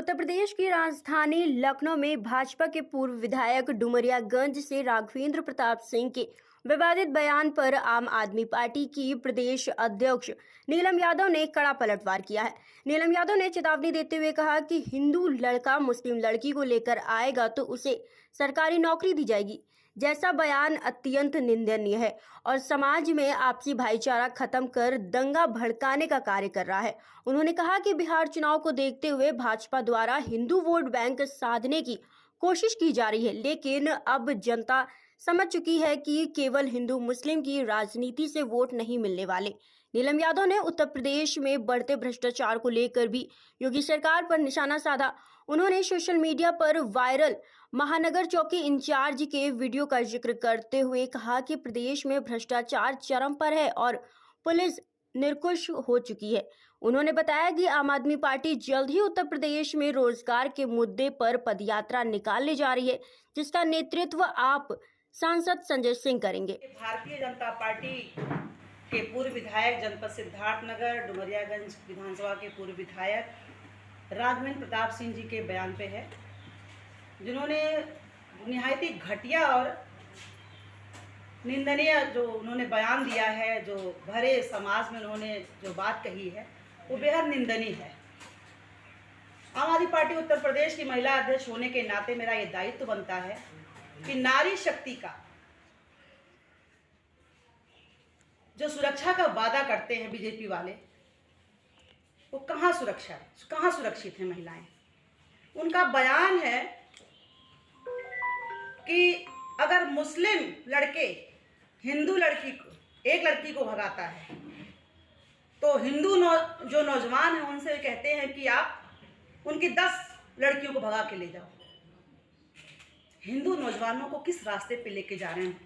उत्तर प्रदेश की राजधानी लखनऊ में भाजपा के पूर्व विधायक डुमरियागंज से राघवेंद्र प्रताप सिंह के विवादित बयान पर आम आदमी पार्टी की प्रदेश अध्यक्ष नीलम यादव ने कड़ा पलटवार किया है। नीलम यादव ने चेतावनी देते हुए कहा कि हिंदू लड़का मुस्लिम लड़की को लेकर आएगा तो उसे सरकारी नौकरी दी जाएगी। जैसा बयान अत्यंत निंदनीय है और समाज में आपसी भाईचारा खत्म कर दंगा भड़काने का कार्य कर रहा है। उन्होंने कहा कि बिहार चुनाव को देखते हुए भाजपा द्वारा हिंदू वोट बैंक साधने की कोशिश की जा रही है, लेकिन अब जनता समझ चुकी है कि केवल हिंदू मुस्लिम की राजनीति से वोट नहीं मिलने वाले। नीलम यादव ने उत्तर प्रदेश में बढ़ते भ्रष्टाचार को लेकर भी योगी सरकार पर निशाना साधा। उन्होंने सोशल मीडिया पर वायरल महानगर चौकी इंचार्ज के वीडियो का जिक्र करते हुए कहा कि प्रदेश में भ्रष्टाचार चरम पर है और पुलिस निरंकुश हो चुकी है। उन्होंने बताया कि आम आदमी पार्टी जल्द ही उत्तर प्रदेश में रोजगार के मुद्दे पर पदयात्रा निकालने जा रही है, जिसका नेतृत्व आप सांसद संजय सिंह करेंगे। भारतीय जनता पार्टी के पूर्व विधायक जनपद सिद्धार्थनगर डुमरियागंज विधानसभा के पूर्व विधायक राघवेंद्र प्रताप सिंह जी के बयान पे है, जिन्होंने निहायती घटिया और निंदनीय जो उन्होंने बयान दिया है, जो भरे समाज में उन्होंने जो बात कही है वो बेहद निंदनीय है। आम आदमी पार्टी उत्तर प्रदेश की महिला अध्यक्ष होने के नाते मेरा ये दायित्व बनता है कि नारी शक्ति का जो सुरक्षा का वादा करते हैं बीजेपी वाले, वो कहाँ सुरक्षित हैं महिलाएं। उनका बयान है कि अगर मुस्लिम लड़के हिंदू एक लड़की को भगाता है तो हिंदू जो नौजवान हैं उनसे कहते हैं कि आप उनकी 10 लड़कियों को भगा के ले जाओ। हिंदू नौजवानों को किस रास्ते पे लेके जा रहे हैं?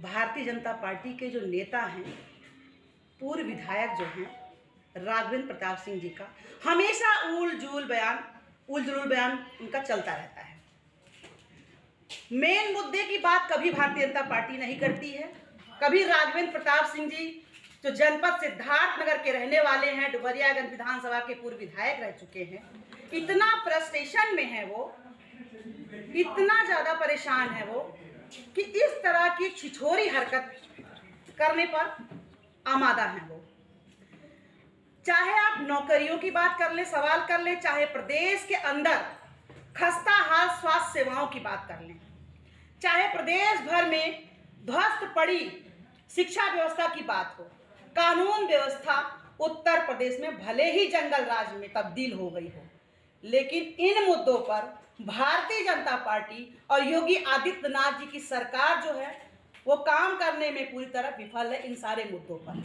भारतीय जनता पार्टी के जो नेता हैं, पूर्व विधायक जो हैं राघवेंद्र प्रताप सिंह जी का हमेशा उल जुलूल बयान उनका चलता रहता है। मेन मुद्दे की बात कभी भारतीय जनता पार्टी नहीं करती है। कभी राघवेंद्र प्रताप सिंह जी जो जनपद सिद्धार्थनगर के रहने वाले हैं, डुमरियागंज विधानसभा के पूर्व विधायक रह चुके हैं, इतना फ्रस्ट्रेशन में है वो, इतना ज़्यादा परेशान है वो कि इस तरह की छिछोरी हरकत करने पर आमादा हैं वो। चाहे आप नौकरियों की बात कर ले, सवाल कर ले, चाहे प्रदेश के अंदर खस्ता हाल स्वास्थ्य सेवाओं की बात कर लें, चाहे प्रदेश भर में ध्वस्त पड़ी शिक्षा व्यवस्था की बात हो, कानून व्यवस्था उत्तर प्रदेश में भले ही जंगल राज में तब्दील हो गई हो, लेकिन इन मुद्दों पर भारतीय जनता पार्टी और योगी आदित्यनाथ जी की सरकार जो है वो काम करने में पूरी तरह विफल है। इन सारे मुद्दों पर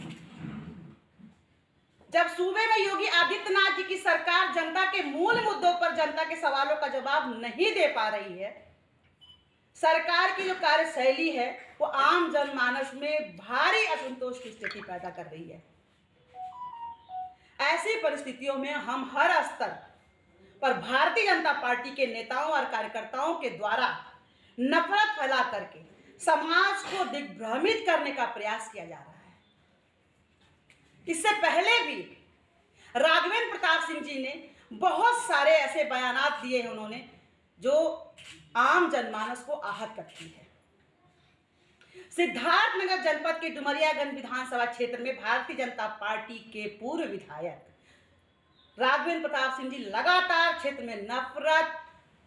जब सूबे में योगी आदित्यनाथ जी की सरकार जनता के मूल मुद्दों पर जनता के सवालों का जवाब नहीं दे पा रही है, सरकार की जो कार्यशैली है वो आम जनमानस में भारी असंतोष की स्थिति पैदा कर रही है। ऐसी परिस्थितियों में हम हर स्तर पर भारतीय जनता पार्टी के नेताओं और कार्यकर्ताओं के द्वारा नफरत फैला करके समाज को दिग्भ्रमित करने का प्रयास किया जा रहा है। इससे पहले भी राघवेंद्र प्रताप सिंह जी ने बहुत सारे ऐसे बयानात दिए हैं उन्होंने जो आम जनमानस को आहत करती है। सिद्धार्थनगर जनपद के डुमरियागंज विधानसभा क्षेत्र में भारतीय जनता पार्टी के पूर्व विधायक राघवेंद्र प्रताप सिंह जी लगातार क्षेत्र में नफरत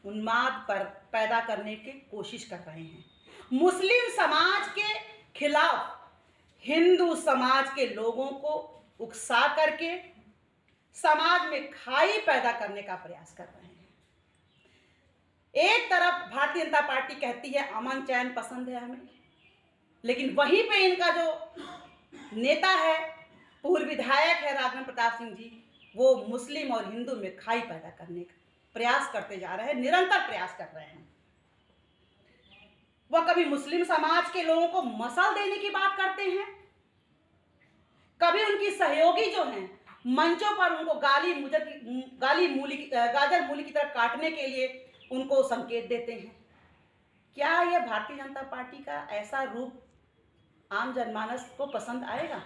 उन्माद पर पैदा करने की कोशिश कर रहे हैं। मुस्लिम समाज के खिलाफ हिंदू समाज के लोगों को उकसा करके समाज में खाई पैदा करने का प्रयास कर रहे हैं। एक तरफ भारतीय जनता पार्टी कहती है अमन चैन पसंद है हमें, लेकिन वहीं पे इनका जो नेता है, पूर्व विधायक है राघवेंद्र प्रताप सिंह जी, वो मुस्लिम और हिंदू में खाई पैदा करने का प्रयास करते जा रहे हैं, निरंतर प्रयास कर रहे हैं। वह कभी मुस्लिम समाज के लोगों को मसल देने की बात करते हैं, कभी उनकी सहयोगी जो हैं मंचों पर उनको गाजर मूली की तरह काटने के लिए उनको संकेत देते हैं। क्या यह भारतीय जनता पार्टी का ऐसा रूप आम जनमानस को पसंद आएगा?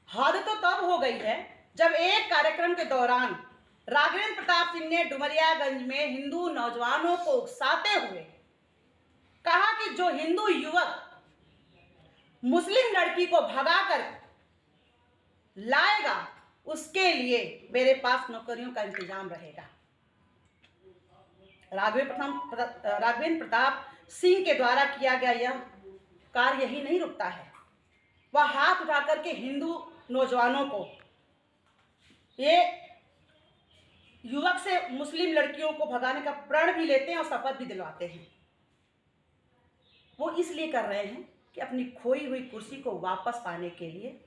हद तो तब हो गई है जब एक कार्यक्रम के दौरान राघवेंद्र प्रताप सिंह ने डुमरियागंज में हिंदू नौजवानों को उकसाते हुए कहा कि जो हिंदू युवक मुस्लिम लड़की को भगाकर लाएगा उसके लिए मेरे पास नौकरियों का इंतजाम रहेगा। राघवेंद्र प्रताप सिंह के द्वारा किया गया यह कार्य यही नहीं रुकता है, वह हाथ उठा करके हिंदू नौजवानों को, ये युवक से मुस्लिम लड़कियों को भगाने का प्रण भी लेते हैं और शपथ भी दिलवाते हैं। वो इसलिए कर रहे हैं कि अपनी खोई हुई कुर्सी को वापस पाने के लिए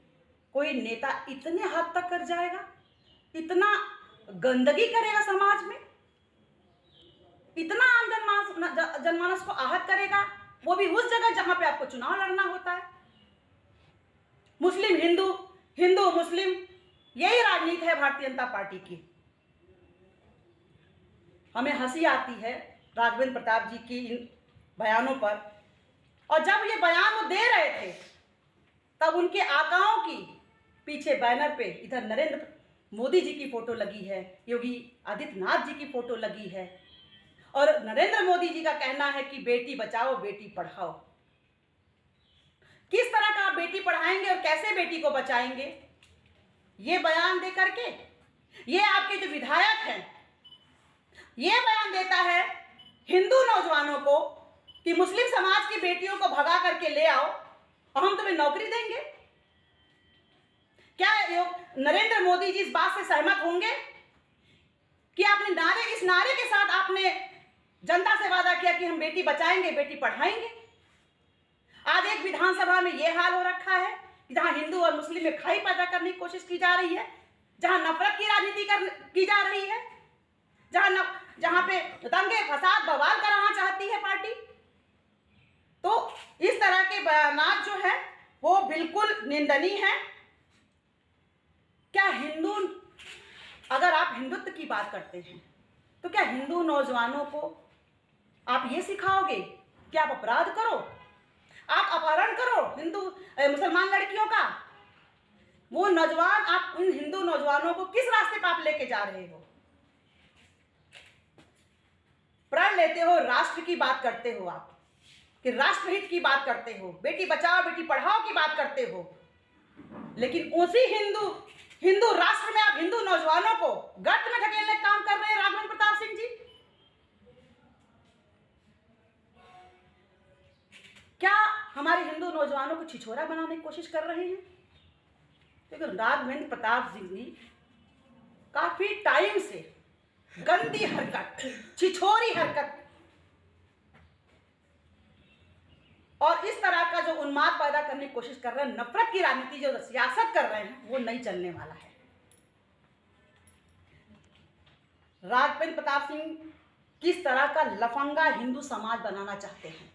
कोई नेता इतने हद तक कर जाएगा, इतना गंदगी करेगा समाज में, इतना आम जनमानस को आहत करेगा, वो भी उस जगह जहां पे आपको चुनाव लड़ना होता है। मुस्लिम हिंदू, हिंदू मुस्लिम, यही राजनीति है भारतीय जनता पार्टी की। हमें हंसी आती है राघवेंद्र प्रताप जी की इन बयानों पर, और जब ये बयान वो दे रहे थे तब उनके आकाओं की पीछे बैनर पे इधर नरेंद्र मोदी जी की फोटो लगी है, योगी आदित्यनाथ जी की फोटो लगी है, और नरेंद्र मोदी जी का कहना है कि बेटी बचाओ बेटी पढ़ाओ। किस तरह का आप बेटी पढ़ाएंगे और कैसे बेटी को बचाएंगे, ये बयान दे करके? ये आपके जो विधायक हैं, ये बयान देता है हिंदू नौजवानों को कि मुस्लिम समाज की बेटियों को भगा करके ले आओ और हम तुम्हें नौकरी देंगे। क्या नरेंद्र मोदी जी इस बात से सहमत होंगे कि आपने इस नारे के साथ आपने जनता से वादा किया कि हम बेटी बचाएंगे बेटी पढ़ाएंगे? आज एक विधानसभा में यह हाल हो रखा है कि जहां हिंदू और मुस्लिम में खाई पैदा करने की कोशिश की जा रही है, जहां नफरत की राजनीति की जा रही है, जहां पे दंगे फसाद बवाल कराना चाहती है पार्टी। तो इस तरह के बयानात जो है वो बिल्कुल निंदनीय है। क्या हिंदू, अगर आप हिंदुत्व की बात करते हैं तो क्या हिंदू नौजवानों को आप ये सिखाओगे कि आप अपराध करो, आप अपहरण करो हिंदू मुसलमान लड़कियों का? वो नौजवान, आप उन हिंदू नौजवानों को किस रास्ते पर आप लेके जा रहे हो? प्रण लेते हो, राष्ट्र की बात करते हो आप, कि राष्ट्रहित की बात करते हो, बेटी बचाओ बेटी पढ़ाओ की बात करते हो, लेकिन उसी हिंदू राष्ट्र में आप हिंदू नौजवानों को गर्त में ढकेलने का काम कर रहे हैं राघवेंद्र प्रताप सिंह जी। क्या हमारे हिंदू नौजवानों को छिछोरा बनाने की कोशिश कर रहे हैं? क्योंकि राघवेंद्र प्रताप सिंह जी काफी टाइम से गंदी हरकत, छिछोरी हरकत और इस तरह का जो उन्माद पैदा करने की कोशिश कर रहे हैं, नफरत की राजनीति जो सियासत कर रहे हैं, वो नहीं चलने वाला है। राघवेंद्र प्रताप सिंह किस तरह का लफंगा हिंदू समाज बनाना चाहते हैं,